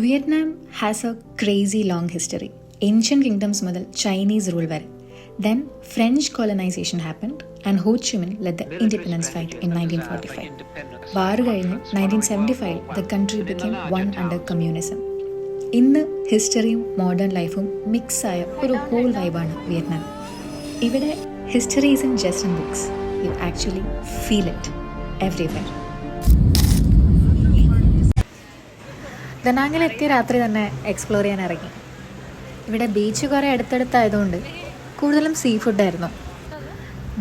Vietnam has A crazy long history. Ancient kingdoms മുതൽ Chinese rule വരെ. Then French colonization happened and Ho Chi Minh led the independence fight in 1945. വാർ കഴിഞ്ഞ് 1975 the country became one under communism. ഇന്ന് ഹിസ്റ്ററിയും modern ലൈഫും മിക്സായ ഒരു whole വൈബാണ് Vietnam. ഇവിടെ history is in just in books, you actually feel it everywhere. ദനാങ്ങിലെത്തിയ രാത്രി തന്നെ എക്സ്പ്ലോർ ചെയ്യാൻ ഇറങ്ങി. ഇവിടെ ബീച്ച് കുറേ അടുത്തടുത്തായതുകൊണ്ട് കൂടുതലും സീ ഫുഡായിരുന്നു.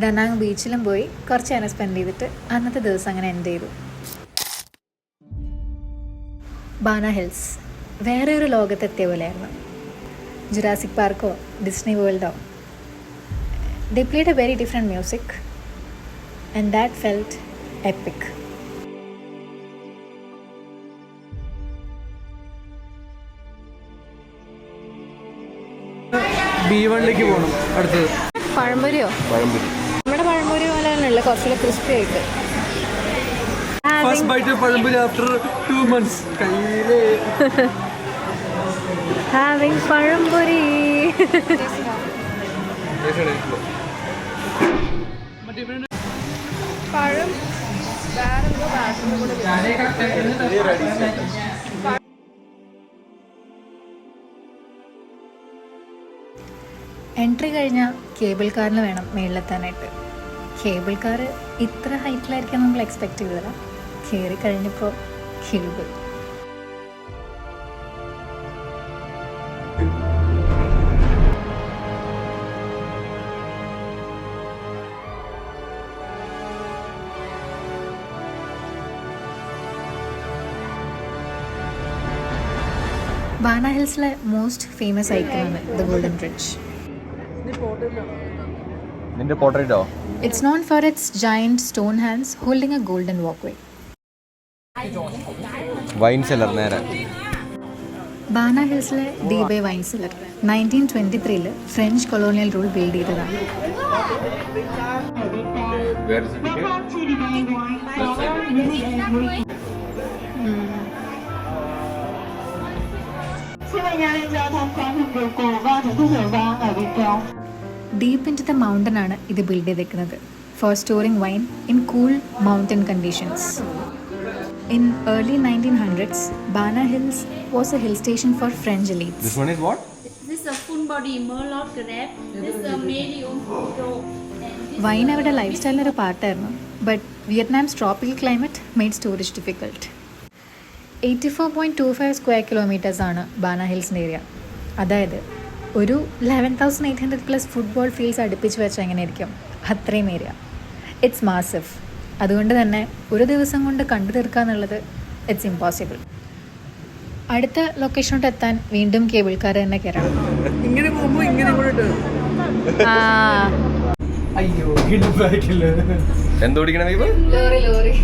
ദനാങ് ബീച്ചിലും പോയി കുറച്ച് നേരം സ്പെൻഡ് ചെയ്തിട്ട് അന്നത്തെ ദിവസം അങ്ങനെ എൻഡ് ചെയ്തു. ബാന ഹിൽസ് വേറെ ഒരു ലോകത്തെത്തിയ പോലെയായിരുന്നു. ജുറാസിക് പാർക്കോ ഡിസ്നി വേൾഡോ. They played a very different music and that felt epic. B1ലേക്ക് പോകണം അടുത്തത്. പഴംപൊരിയോ? നമ്മുടെ പഴംപൊരി പോലെ തന്നെയുള്ള കുറച്ചുകൂടെ ക്രിസ്പി ആയിട്ട്. ഫസ്റ്റ് ബൈറ്റ് പഴംപൊരി ആഫ്റ്റർ 2 months. കയ്യില് ഹാവിങ് പഴംപൊരി. പഴം എൻട്രി കഴിഞ്ഞാൽ കേബിൾ കാറിന് വേണം മേളിലെത്താനായിട്ട്. കേബിൾ കാർ ഇത്ര ഹൈറ്റിലായിരിക്കും നമ്മൾ എക്സ്പെക്ട് ചെയ്തത്. കയറി കഴിഞ്ഞപ്പോൾ കിഴിവ്. ബാന ഹിൽസിലെ മോസ്റ്റ് ഫേമസ് ഐക്കണാണ് ദ ഗോൾഡൻ ബ്രിഡ്ജ്. നിന്റെ പോർട്രേറ്റോ? It's known for its giant stone hands holding a golden walkway. Wine cellar നേരെ. ബാന ഹിൽസിലെ Debay wine cellar 1923 French colonial rule build ചെയ്തതാണ്. Deep into the mountain ആണ് ഇത് build ചെയ്തേക്കുന്നത് for storing wine in cool mountain conditions. In early 1900s, Bana Hills was a hill station for French elites. This one is what? This is a full body merlot crab. This is a medium pro. Wine അവരുടെ life സ്റ്റൈലിനൊരു പാർട്ടായിരുന്നു. But Vietnam's tropical climate made storage difficult. 84.25 square kilometres ആണ് Ba Na ഹിൽസിൻ്റെ area. അതായത് ഒരു 11,800+ football fields അടുപ്പിച്ച് വെച്ചാൽ എങ്ങനെയായിരിക്കും അത്രയും ഏരിയ. It's massive. അതുകൊണ്ട് തന്നെ ഒരു ദിവസം കൊണ്ട് കണ്ടു തീർക്കുക എന്നുള്ളത് ഇറ്റ്സ് ഇമ്പോസിബിൾ. അടുത്ത ലൊക്കേഷനോട്ട് എത്താൻ വീണ്ടും കേബിൾ കാർ തന്നെ കയറണം. ഇങ്ങനെ പോകുമ്പോൾ ഇങ്ങനെ അയ്യോ എന്തോടിക്കണം നീ? Lorry.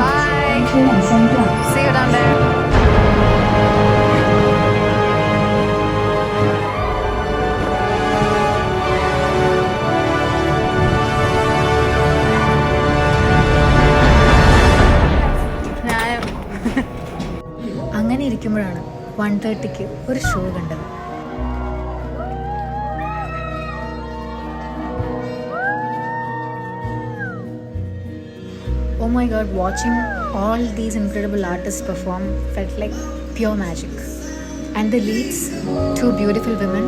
Bye. See you down there. അങ്ങനെ ഇരിക്കുമ്പോഴാണ് 1:30 ഒരു ഷോ കണ്ടത്. Oh my god, watching all these incredible artists perform felt like pure magic. And the leads, 2 beautiful women,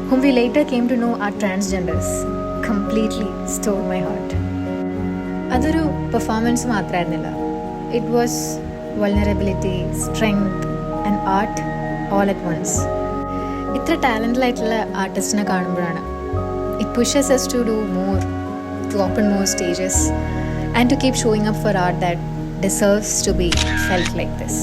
whom we later came to know are transgenders, completely stole my heart. അതൊരു performance മാത്രമായിരുന്നില്ല. It was vulnerability, strength and art all at once. ഇത്ര talented ആയിട്ടുള്ള ആർട്ടിസ്റ്റിനെ കാണുമ്പോഴാണ് it pushes us to do more, to open more stages and to keep showing up for art that deserves to be felt like this.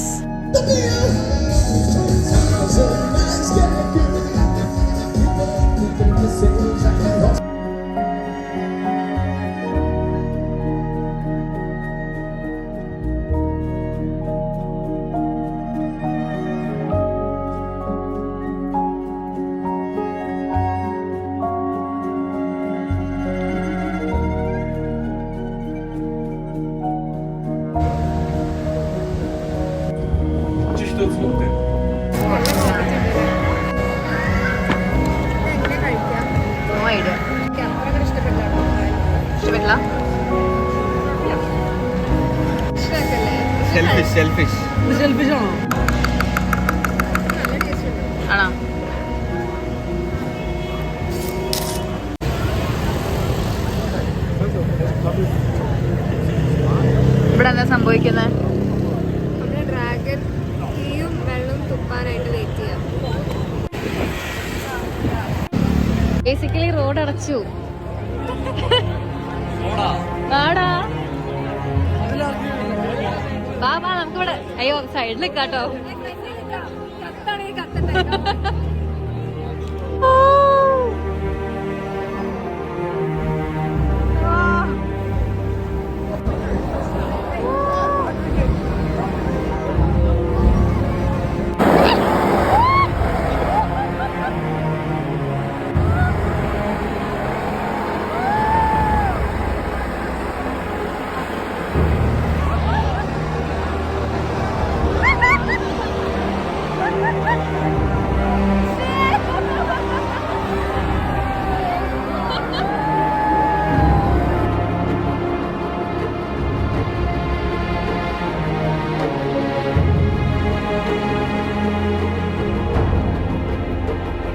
Shellfish ഇത് selfish ആണോ? ആണോ? ഇവിടെ എന്താ സംഭവിക്കുന്നത്? Dragon തീയും വെള്ളവും തുപ്പാനായിട്ട് വെയിറ്റ് ചെയ്യാം. ബേസിക്കലി റോഡ് അടച്ചു. ആടാ ബാബാ നമുക്കിവിടെ. അയ്യോ സൈഡിൽ നിൽക്കാട്ടോ. കത്താണെങ്കിൽ കത്തട്ടെ.